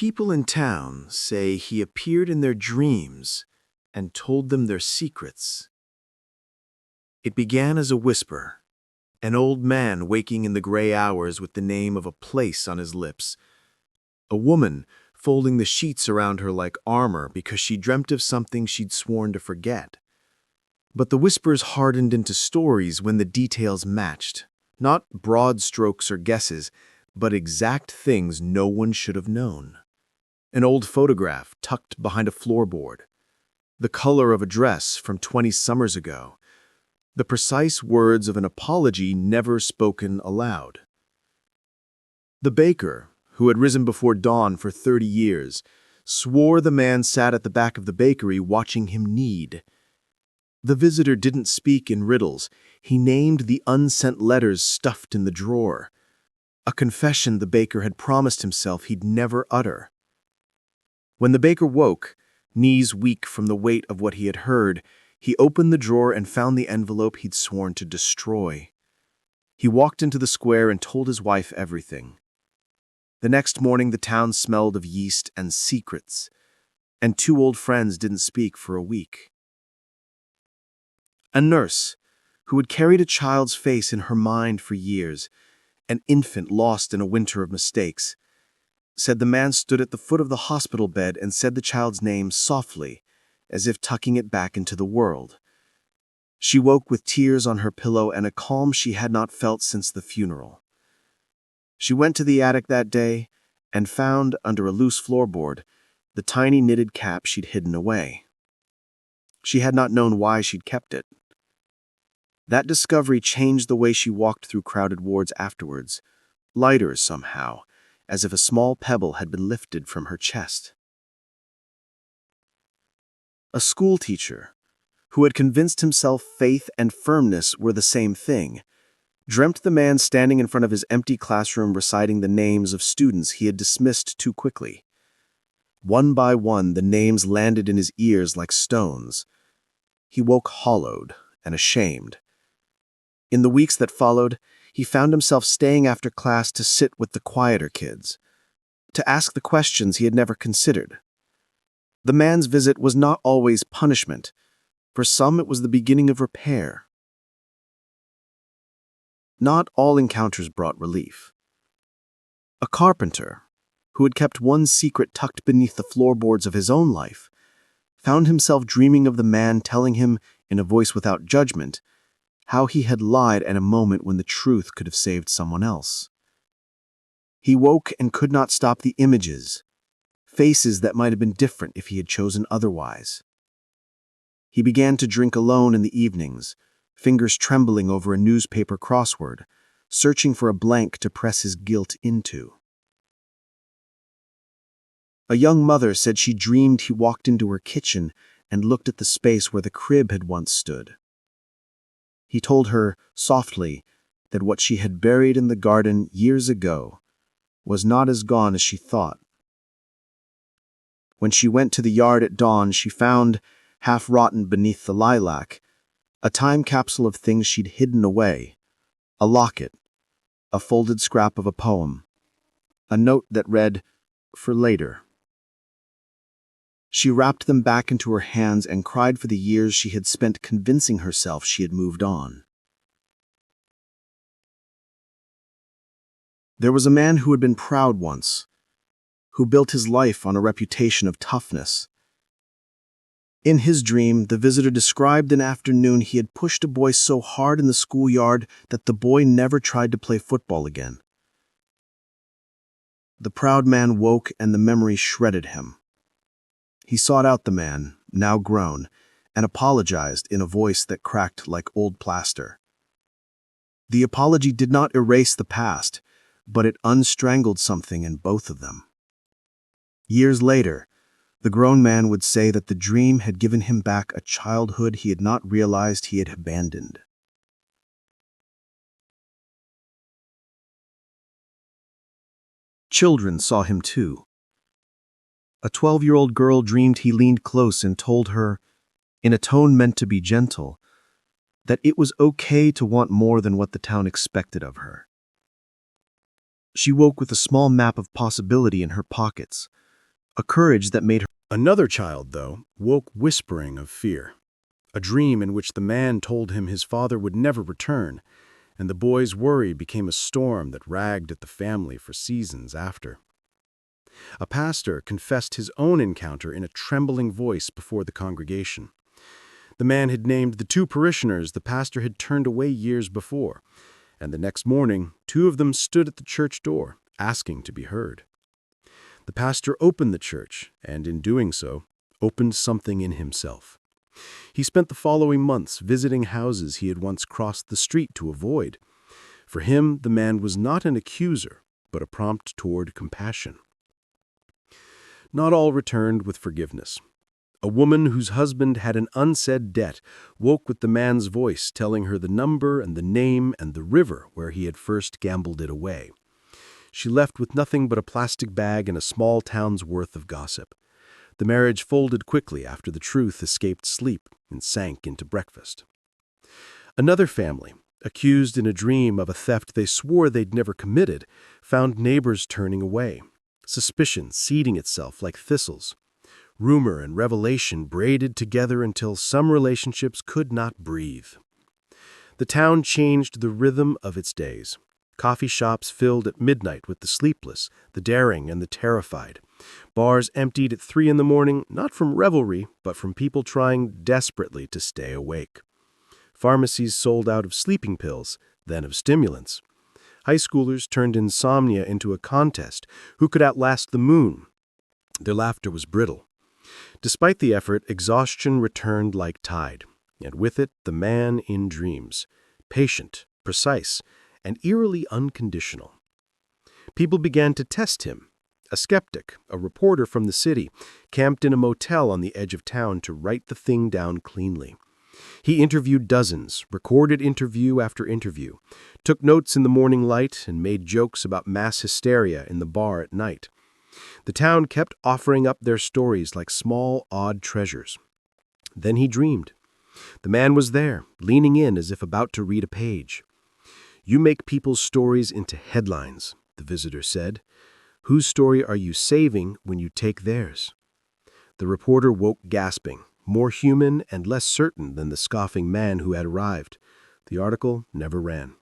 People in town say he appeared in their dreams and told them their secrets. It began as a whisper, an old man waking in the gray hours with the name of a place on his lips, a woman folding the sheets around her like armor because she dreamt of something she'd sworn to forget. But the whispers hardened into stories when the details matched, not broad strokes or guesses, but exact things no one should have known. An old photograph tucked behind a floorboard, the color of a dress from 20 summers ago, the precise words of an apology never spoken aloud. The baker, who had risen before dawn for 30 years, swore the man sat at the back of the bakery watching him knead. The visitor didn't speak in riddles. He named the unsent letters stuffed in the drawer, a confession the baker had promised himself he'd never utter. When the baker woke, knees weak from the weight of what he had heard, he opened the drawer and found the envelope he'd sworn to destroy. He walked into the square and told his wife everything. The next morning, the town smelled of yeast and secrets, and two old friends didn't speak for a week. A nurse, who had carried a child's face in her mind for years, an infant lost in a winter of mistakes, said the man stood at the foot of the hospital bed and said the child's name softly, as if tucking it back into the world. She woke with tears on her pillow and a calm she had not felt since the funeral. She went to the attic that day and found, under a loose floorboard, the tiny knitted cap she'd hidden away. She had not known why she'd kept it. That discovery changed the way she walked through crowded wards afterwards, lighter somehow, as if a small pebble had been lifted from her chest. A schoolteacher, who had convinced himself faith and firmness were the same thing, dreamt the man standing in front of his empty classroom reciting the names of students he had dismissed too quickly. One by one, the names landed in his ears like stones. He woke hollowed and ashamed. In the weeks that followed, he found himself staying after class to sit with the quieter kids, to ask the questions he had never considered. The man's visit was not always punishment. For some, it was the beginning of repair. Not all encounters brought relief. A carpenter, who had kept one secret tucked beneath the floorboards of his own life, found himself dreaming of the man telling him, in a voice without judgment, how he had lied at a moment when the truth could have saved someone else. He woke and could not stop the images, faces that might have been different if he had chosen otherwise. He began to drink alone in the evenings, fingers trembling over a newspaper crossword, searching for a blank to press his guilt into. A young mother said she dreamed he walked into her kitchen and looked at the space where the crib had once stood. He told her, softly, that what she had buried in the garden years ago was not as gone as she thought. When she went to the yard at dawn, she found, half rotten beneath the lilac, a time capsule of things she'd hidden away, a locket, a folded scrap of a poem, a note that read, "For later." She wrapped them back into her hands and cried for the years she had spent convincing herself she had moved on. There was a man who had been proud once, who built his life on a reputation of toughness. In his dream, the visitor described an afternoon he had pushed a boy so hard in the schoolyard that the boy never tried to play football again. The proud man woke and the memory shredded him. He sought out the man, now grown, and apologized in a voice that cracked like old plaster. The apology did not erase the past, but it unstrangled something in both of them. Years later, the grown man would say that the dream had given him back a childhood he had not realized he had abandoned. Children saw him too. A 12-year-old girl dreamed he leaned close and told her, in a tone meant to be gentle, that it was okay to want more than what the town expected of her. She woke with a small map of possibility in her pockets, a courage that made her. Another child, though, woke whispering of fear, a dream in which the man told him his father would never return, and the boy's worry became a storm that ragged at the family for seasons after. A pastor confessed his own encounter in a trembling voice before the congregation. The man had named the two parishioners the pastor had turned away years before, and the next morning, two of them stood at the church door, asking to be heard. The pastor opened the church, and in doing so, opened something in himself. He spent the following months visiting houses he had once crossed the street to avoid. For him, the man was not an accuser, but a prompt toward compassion. Not all returned with forgiveness. A woman whose husband had an unsaid debt woke with the man's voice telling her the number and the name and the river where he had first gambled it away. She left with nothing but a plastic bag and a small town's worth of gossip. The marriage folded quickly after the truth escaped sleep and sank into breakfast. Another family, accused in a dream of a theft they swore they'd never committed, found neighbors turning away, suspicion seeding itself like thistles. Rumor and revelation braided together until some relationships could not breathe. The town changed the rhythm of its days. Coffee shops filled at midnight with the sleepless, the daring, and the terrified. Bars emptied at 3 a.m, not from revelry, but from people trying desperately to stay awake. Pharmacies sold out of sleeping pills, then of stimulants. High schoolers turned insomnia into a contest. Who could outlast the moon? Their laughter was brittle. Despite the effort, exhaustion returned like tide, and with it the man in dreams, patient, precise, and eerily unconditional. People began to test him. A skeptic, a reporter from the city, camped in a motel on the edge of town to write the thing down cleanly. He interviewed dozens, recorded interview after interview, took notes in the morning light, and made jokes about mass hysteria in the bar at night. The town kept offering up their stories like small, odd treasures. Then he dreamed. The man was there, leaning in as if about to read a page. "You make people's stories into headlines," the visitor said. "Whose story are you saving when you take theirs?" The reporter woke gasping, more human and less certain than the scoffing man who had arrived. The article never ran.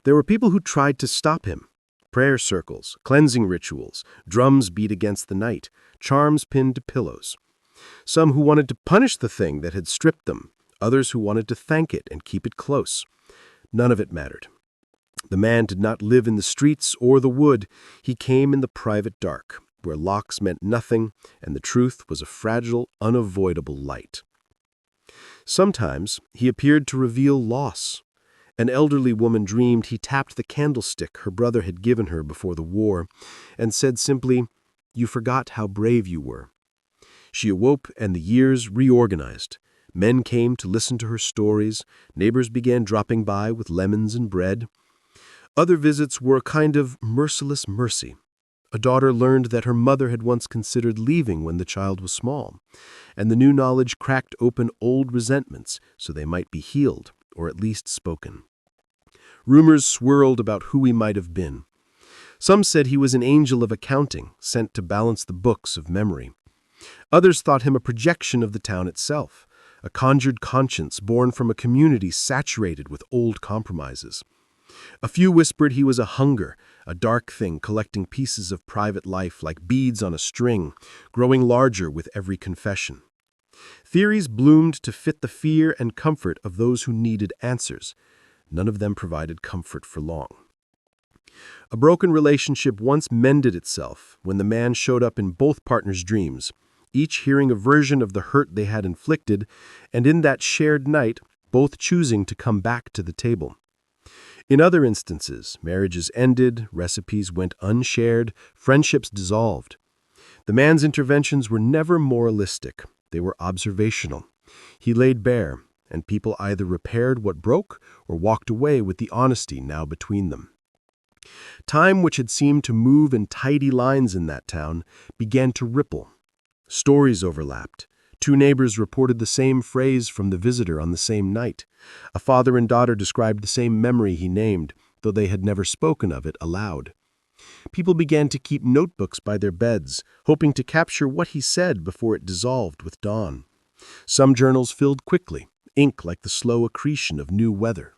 There were people who tried to stop him. Prayer circles, cleansing rituals, drums beat against the night, charms pinned to pillows. Some who wanted to punish the thing that had stripped them, others who wanted to thank it and keep it close. None of it mattered. The man did not live in the streets or the wood. He came in the private dark, where locks meant nothing and the truth was a fragile, unavoidable light. Sometimes he appeared to reveal loss. An elderly woman dreamed he tapped the candlestick her brother had given her before the war and said simply, "You forgot how brave you were." She awoke and the years reorganized. Men came to listen to her stories. Neighbors began dropping by with lemons and bread. Other visits were a kind of merciless mercy. A daughter learned that her mother had once considered leaving when the child was small, and the new knowledge cracked open old resentments so they might be healed, or at least spoken. Rumors swirled about who he might have been. Some said he was an angel of accounting, sent to balance the books of memory. Others thought him a projection of the town itself, a conjured conscience born from a community saturated with old compromises. A few whispered he was a hunger, a dark thing collecting pieces of private life like beads on a string, growing larger with every confession. Theories bloomed to fit the fear and comfort of those who needed answers. None of them provided comfort for long. A broken relationship once mended itself when the man showed up in both partners' dreams, each hearing a version of the hurt they had inflicted, and in that shared night, both choosing to come back to the table. In other instances, marriages ended, recipes went unshared, friendships dissolved. The man's interventions were never moralistic. They were observational. He laid bare, and people either repaired what broke or walked away with the honesty now between them. Time, which had seemed to move in tidy lines in that town, began to ripple. Stories overlapped. Two neighbors reported the same phrase from the visitor on the same night. A father and daughter described the same memory he named, though they had never spoken of it aloud. People began to keep notebooks by their beds, hoping to capture what he said before it dissolved with dawn. Some journals filled quickly, ink like the slow accretion of new weather.